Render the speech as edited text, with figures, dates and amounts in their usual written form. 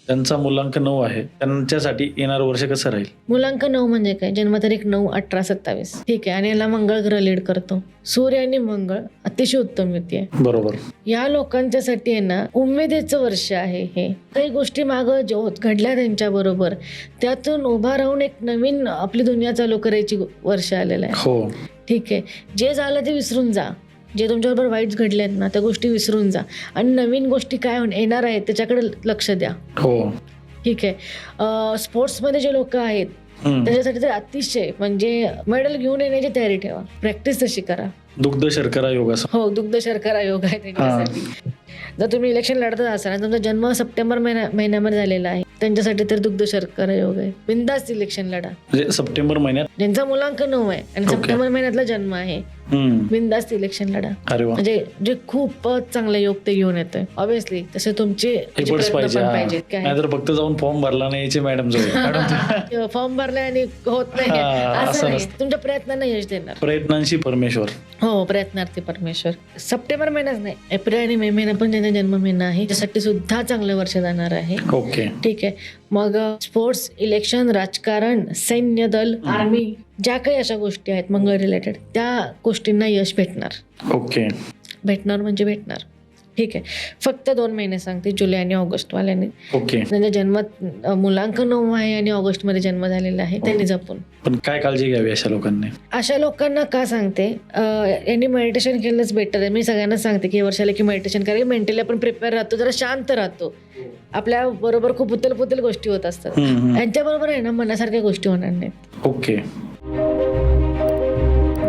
त्यांचा मुलांक 9 आहे, त्यांच्यासाठी येणारं वर्ष कसं राहील? मुलांक 9 म्हणजे काय? जन्मतारीख 9/18/27. ठीक आहे. आणि याला मंगळ ग्रह लीड करतो. सूर्य आणि मंगळ अतिशय उत्तम युती आहे. बरोबर. या लोकांच्यासाठी आहे ना उमेदीचं वर्ष आहे हे. काही गोष्टी मागं जे घडल्या त्यांच्या बरोबर त्यातून उभा राहून एक नवीन आपली दुनिया चालू करायची वर्ष आलेलं आहे. हो. ठीक आहे. जे झालं ते विसरून जा. जे तुमच्याबरोबर वाईट घडले आहेत ना त्या गोष्टी विसरून जा आणि नवीन गोष्टी काय येणार आहेत त्याच्याकडे लक्ष द्या. हो. ठीक आहे. स्पोर्ट्समध्ये जे लोक आहेत त्याच्यासाठी तर अतिशय म्हणजे मेडल घेऊन येण्याची तयारी ठेवा. प्रॅक्टिस तशी करा. दुग्ध शर्करा योग असं. हो, दुग्ध शर्करा योग आहे त्याच्यासाठी. जर तुम्ही इलेक्शन लढत असाल आणि तुमचा जन्म सप्टेंबर महिन्यामध्ये झालेला आहे त्यांच्यासाठी तर दुग्ध शर्करा योग आहे. बिनधास्त इलेक्शन लढा. म्हणजे सप्टेंबर महिन्यात ज्यांचा मुलांक 9 आहे आणि सप्टेंबर महिन्यातला जन्म आहे बिनधास्त इलेक्शन लढा. अरे वा. म्हणजे जे खूपच चांगलं योग ते घेऊन येतोय. ऑब्विसली तसे तुमचे पाहिजेत. नाहीतर फक्त जाऊन फॉर्म भरला नाही यायचे मॅडम जवळ. फॉर्म भरलाय आणि होत नाही असं नाही. तुमच्या प्रयत्नांना यश देणार. प्रयत्नांशी परमेश्वर. हो, प्रयत्नार्थी परमेश्वर. सप्टेंबर महिनाच नाही, एप्रिल आणि मे महिना पण त्यांचा जन्म महिना आहे त्यासाठी सुद्धा चांगलं वर्ष जाणार आहे. ओके. ठीक आहे. मग स्पोर्ट्स, इलेक्शन, राजकारण, सैन्य दल, आर्मी ज्या काही अशा गोष्टी आहेत मंगळ रिलेटेड त्या गोष्टींना यश भेटणार. ओके. भेटणार म्हणजे भेटणार. ठीक आहे. फक्त 2 महिने सांगते, जुलै आणि ऑगस्ट वाल्याने. ओके. त्यांचा जन्म मुलांक 9 आहे आणि ऑगस्ट मध्ये जन्म झालेला आहे. त्यांनी जपून. पण काय काळजी घ्यावी अशा लोकांनी? अशा लोकांना का सांगते, यांनी मेडिटेशन केलंच बेटर आहे. मी सगळ्यांना सांगते की वर्षाला की मेडिटेशन करा. मेंटली आपण प्रिपेअर राहतो, जरा शांत राहतो. आपल्या बरोबर खूप उतल गोष्टी होत असतात. यांच्या बरोबर आहे ना मनासारख्या गोष्टी होणार नाहीत. ओके.